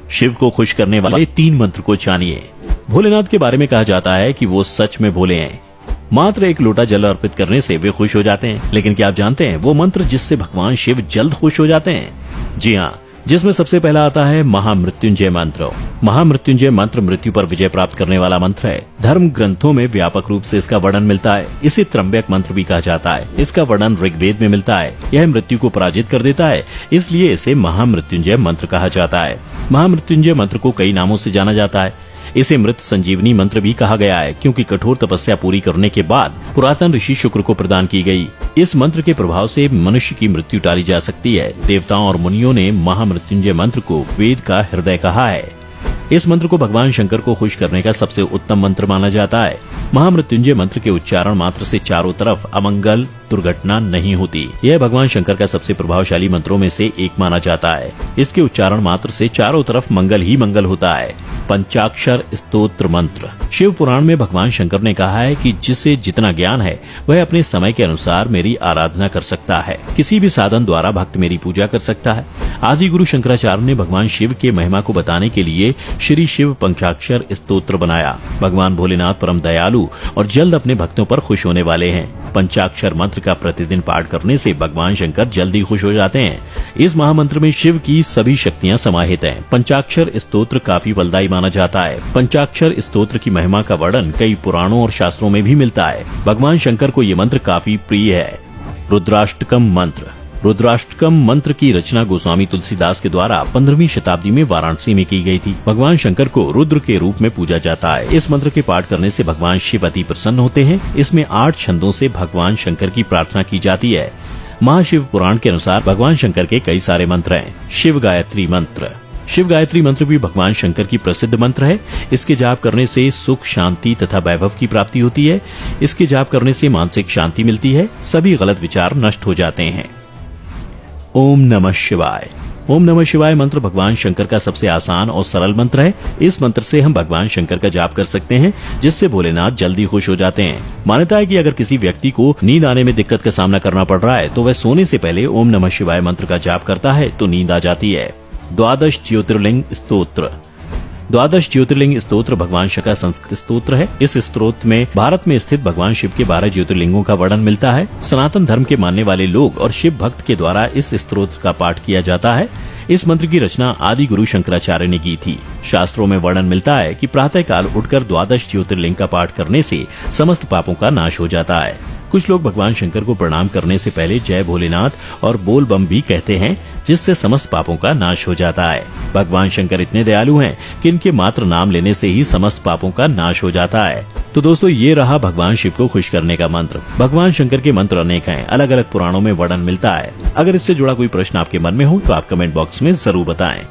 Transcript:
शिव को खुश करने वाले 3 मंत्र को जानिए। भोलेनाथ के बारे में कहा जाता है कि वो सच में भोले हैं। मात्र 1 लोटा जल अर्पित करने से वे खुश हो जाते हैं। लेकिन क्या आप जानते हैं वो मंत्र जिससे भगवान शिव जल्द खुश हो जाते हैं? जी हाँ, जिसमें सबसे पहला आता है महामृत्युंजय मंत्र। महामृत्युंजय मंत्र मृत्यु पर विजय प्राप्त करने वाला मंत्र है। धर्म ग्रंथों में व्यापक रूप से इसका वर्णन मिलता है। इसे त्र्यंबक मंत्र भी कहा जाता है। इसका वर्णन ऋग्वेद में मिलता है। यह मृत्यु को पराजित कर देता है, इसलिए इसे महामृत्युंजय मंत्र कहा जाता है। महामृत्युंजय मंत्र को कई नामों से जाना जाता है। इसे मृत संजीवनी मंत्र भी कहा गया है, क्योंकि कठोर तपस्या पूरी करने के बाद पुरातन ऋषि शुक्र को प्रदान की गई। इस मंत्र के प्रभाव से मनुष्य की मृत्यु टाली जा सकती है। देवताओं और मुनियों ने महामृत्युंजय मंत्र को वेद का हृदय कहा है। इस मंत्र को भगवान शंकर को खुश करने का सबसे उत्तम मंत्र माना जाता है। महामृत्युंजय मंत्र के उच्चारण मात्र से चारों तरफ अमंगल दुर्घटना नहीं होती। यह भगवान शंकर का सबसे प्रभावशाली मंत्रों में से एक माना जाता है। इसके उच्चारण मात्र से चारों तरफ मंगल ही मंगल होता है। पंचाक्षर स्तोत्र मंत्र। शिव पुराण में भगवान शंकर ने कहा है कि जिसे जितना ज्ञान है वह अपने समय के अनुसार मेरी आराधना कर सकता है। किसी भी साधन द्वारा भक्त मेरी पूजा कर सकता है। आदि गुरु शंकराचार्य ने भगवान शिव के महिमा को बताने के लिए श्री शिव पंचाक्षर स्तोत्र बनाया। भगवान भोलेनाथ परम दयालु और जल्द अपने भक्तों पर खुश होने वाले हैं। पंचाक्षर मंत्र का प्रतिदिन पाठ करने से भगवान शंकर जल्दी खुश हो जाते हैं। इस महामंत्र में शिव की सभी शक्तियां समाहित हैं। पंचाक्षर स्तोत्र काफी फलदायी माना जाता है। पंचाक्षर स्तोत्र की महिमा का वर्णन कई पुराणों और शास्त्रों में भी मिलता है। भगवान शंकर को ये मंत्र काफी प्रिय है। रुद्राष्टकम मंत्र। रुद्राष्टकम मंत्र की रचना गोस्वामी तुलसीदास के द्वारा 15वीं शताब्दी में वाराणसी में की गई थी। भगवान शंकर को रुद्र के रूप में पूजा जाता है। इस मंत्र के पाठ करने से भगवान शिव अति प्रसन्न होते हैं। इसमें 8 छंदों से भगवान शंकर की प्रार्थना की जाती है। महाशिव पुराण के अनुसार भगवान शंकर के कई सारे मंत्र हैं। शिव गायत्री मंत्र। शिव गायत्री मंत्र भी भगवान शंकर की प्रसिद्ध मंत्र है। इसके जाप करने से सुख, शांति तथा वैभव की प्राप्ति होती है। इसके जाप करने से मानसिक शांति मिलती है। सभी गलत विचार नष्ट हो जाते हैं। ओम नमः शिवाय। ओम नमः शिवाय मंत्र भगवान शंकर का सबसे आसान और सरल मंत्र है। इस मंत्र से हम भगवान शंकर का जाप कर सकते हैं, जिससे भोलेनाथ जल्दी खुश हो जाते हैं। मान्यता है कि अगर किसी व्यक्ति को नींद आने में दिक्कत का सामना करना पड़ रहा है तो वह सोने से पहले ओम नमः शिवाय मंत्र का जाप करता है तो नींद आ जाती है। 12 ज्योतिर्लिंग स्तोत्र। 12 ज्योतिर्लिंग स्तोत्र भगवान शिव का संस्कृत स्तोत्र है। इस स्तोत्र में भारत में स्थित भगवान शिव के 12 ज्योतिर्लिंगों का वर्णन मिलता है। सनातन धर्म के मानने वाले लोग और शिव भक्त के द्वारा इस स्तोत्र का पाठ किया जाता है। इस मंत्र की रचना आदि गुरु शंकराचार्य ने की थी। शास्त्रों में वर्णन मिलता है कि प्रातः काल उठकर 12 ज्योतिर्लिंग का पाठ करने से समस्त पापों का नाश हो जाता है। कुछ लोग भगवान शंकर को प्रणाम करने से पहले जय भोलेनाथ और बोल बम भी कहते हैं, जिससे समस्त पापों का नाश हो जाता है। भगवान शंकर इतने दयालु हैं कि इनके मात्र नाम लेने से ही समस्त पापों का नाश हो जाता है। तो दोस्तों, ये रहा भगवान शिव को खुश करने का मंत्र। भगवान शंकर के मंत्र अनेक हैं, अलग अलग पुराणों में वर्णन मिलता है। अगर इससे जुड़ा कोई प्रश्न आपके मन में हो तो आप कमेंट बॉक्स में जरूर बताएं।